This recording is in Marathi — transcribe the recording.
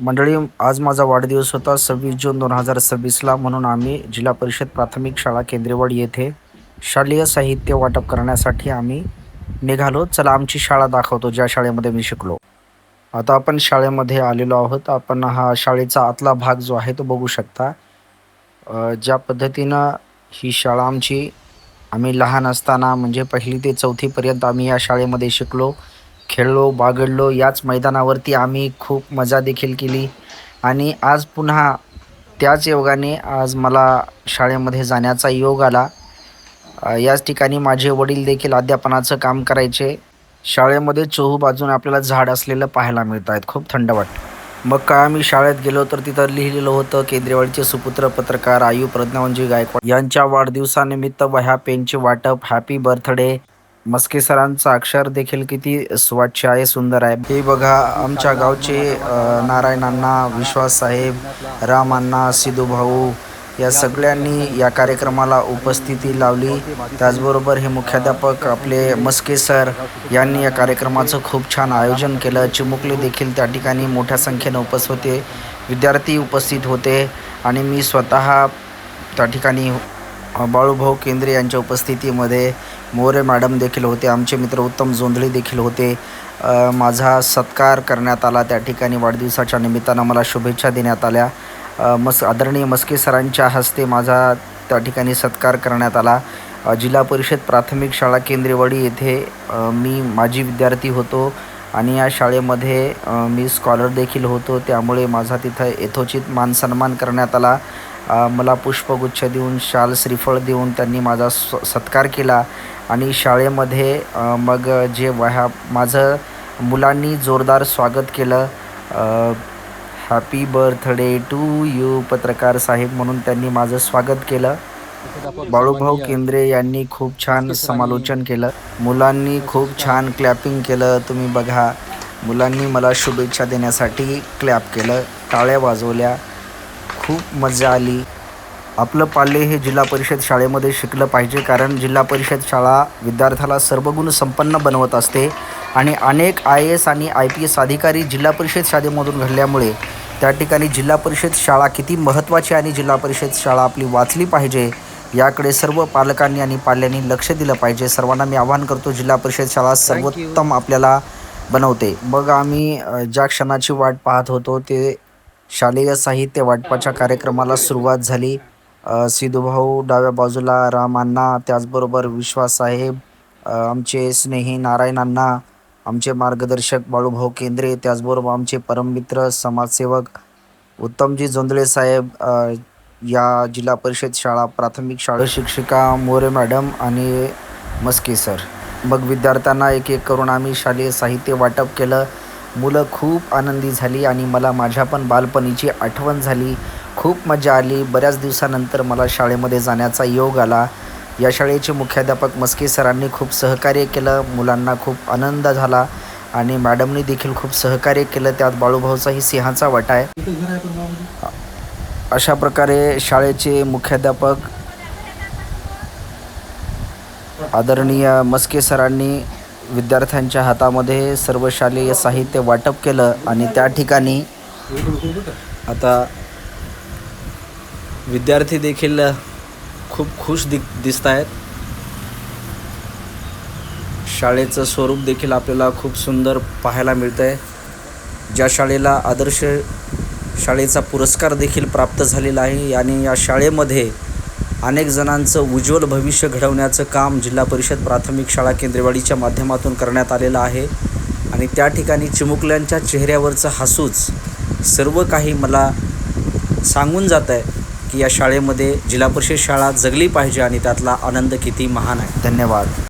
मंडळी, आज माझा वाढदिवस होता 26 जून 2026ला. म्हणून आम्ही जिल्हा परिषद प्राथमिक शाळा केंद्रेवाडी येथे शालेय साहित्य वाटप करण्यासाठी आम्ही निघालो. चला आमची शाळा दाखवतो, ज्या शाळेमध्ये मी शिकलो. आता आपण शाळेमध्ये आलेलो आहोत. आपण हा शाळेचा आतला भाग जो आहे तो बघू शकता. ज्या पद्धतीनं ही शाळा आम्ही लहान असताना म्हणजे 1ली ते 4थीपर्यंत आम्ही या शाळेमध्ये शिकलो, खेळलो, बागडलो. याच मैदानावरती आम्ही खूप मजा देखील केली आणि आज पुन्हा त्याच योगाने आज मला शाळेमध्ये जाण्याचा योग आला. याच ठिकाणी माझे वडील देखील अध्यापनाचं काम करायचे. शाळेमध्ये चोहूबाजूने आपल्याला झाड असलेलं पाहायला मिळत आहेत. खूप थंड वाटतं. मग काय आम्ही शाळेत गेलो तर तिथं लिहिलेलं होतं, केंद्रेवाडीचे सुपुत्र पत्रकार आयू प्रज्ञावंजी गायकवाड यांच्या वाढदिवसानिमित्त वह्या पेनचे वाटप, हॅपी बर्थडे. मस्के सरांचं अक्षर देखील किती स्वच्छ आहे, सुंदर आहे. हे बघा, आमच्या गावचे नारायण अण्णा, विश्वास साहेब, राम अण्णा, सिद्धू भाऊ या सगळ्यांनी या कार्यक्रमाला उपस्थिती लावली. त्याचबरोबर हे मुख्याध्यापक आपले मस्के सर यांनी या कार्यक्रमाचं खूप छान आयोजन केलं. चिमुकले देखील त्या ठिकाणी मोठ्या संख्येनं उपस्थित होते, विद्यार्थी उपस्थित होते आणि मी स्वतः त्या ठिकाणी बाळूभाऊ केंद्रे यांच्या उपस्थितीमध्ये मोरे मॅडम देखील होते, आमचे मित्र उत्तम जोंधळे देखील होते. माझा सत्कार करण्यात आला. त्या ठिकाणी वाढदिवसाच्या निमित्तानं मला शुभेच्छा देण्यात आल्या. आदरणीय मस्के सरांच्या हस्ते माझा त्या ठिकाणी सत्कार करण्यात आला. जिल्हा परिषद प्राथमिक शाळा केंद्रेवाडी येथे मी माजी विद्यार्थी होतो आणि या शाळेमध्ये मी स्कॉलर देखील होतो. त्यामुळे माझा तिथं यथोचित मानसन्मान करण्यात आला. मला पुष्पगुच्छ देऊन, शाल श्रीफळ देऊन त्यांनी माझा सत्कार केला आणि शाळेमध्ये मग जे माझं मुलांनी जोरदार स्वागत केलं. हॅपी बर्थडे टू यू पत्रकार साहेब म्हणून त्यांनी माझं स्वागत केलं. बाळूभाऊ केंद्रे यांनी खूप छान समालोचन केलं. मुलांनी खूप छान क्लॅपिंग केलं. तुम्ही बघा, मुलांनी मला शुभेच्छा देण्यासाठी क्लॅप केलं, टाळ्या वाजवल्या. खूप मजा आली. आपलं पाल्य हे जिल्हा परिषद शाळेमध्ये शिकलं पाहिजे, कारण जिल्हा परिषद शाळा विद्यार्थ्याला सर्वगुण संपन्न बनवत असते आणि अनेक IAS आणि IPS अधिकारी जिल्हा परिषद शाळेमधून घडल्यामुळे त्या ठिकाणी जिल्हा परिषद शाळा किती महत्त्वाची आणि जिल्हा परिषद शाळा आपली वाचली पाहिजे याकडे सर्व पालकांनी आणि पाल्यांनी लक्ष दिलं पाहिजे. सर्वांना मी आवाहन करतो, जिल्हा परिषद शाळा सर्वोत्तम आपल्याला बनवते. मग आम्ही ज्या क्षणाची वाट पाहत होतो ते शालेय साहित्य वाटपाच्या कार्यक्रमाला सुरुवात झाली. सिद्धूभाऊ डाव्या बाजूला, राम अण्णा, त्याचबरोबर विश्वास साहेब, आमचे स्नेही नारायण अण्णा, आमचे मार्गदर्शक बाळूभाऊ केंद्रे, त्याचबरोबर आमचे परममित्र समाजसेवक उत्तमजी जोंधळे साहेब, या जिल्हा परिषद शाळा प्राथमिक शाळा शिक्षिका मोरे मॅडम आणि मस्के सर. मग विद्यार्थ्यांना एक एक करून आम्ही शालेय साहित्य वाटप केलं. मुलं खूप आनंदी झाली आणि मला माझ्या पण बालपणीची आठवण झाली. खूप मजा आली. बऱ्याच दिवसानंतर मला शाळेमध्ये जाण्याचा योग आला. या शाळेचे मुख्याध्यापक मस्के सरांनी खूप सहकार्य केलं. मुलांना खूप आनंद झाला आणि मॅडमनी देखील खूप सहकार्य केलं. त्यात बाळूभाऊचाही सिंहाचा वाटा आहे. अशा प्रकारे शाळेचे मुख्याध्यापक आदरणीय मस्के सरांनी विद्यार्थ्यांच्या हातामध्ये सर्व शालेय साहित्य वाटप केलं आणि त्या ठिकाणी आता विद्यार्थी देखील खूप खुश दिसत आहेत. शाळेचं स्वरूप देखील आपल्याला खूप सुंदर पाहायला मिळतं आहे. ज्या शाळेला आदर्श शाळेचा पुरस्कार देखील प्राप्त झालेला आहे आणि या शाळेमध्ये अनेक जणांचं उज्ज्वल भविष्य घडवण्याचं काम जिल्हा परिषद प्राथमिक शाळा केंद्रेवाडीच्या माध्यमातून करण्यात आलेलं आहे आणि त्या ठिकाणी चिमुकल्यांच्या चेहऱ्यावरचं हसूच सर्व काही मला सांगून जात आहे की या शाळेमध्ये जिल्हा परिषद शाळा जगली पाहिजे आणि त्यातला आनंद किती महान आहे. धन्यवाद.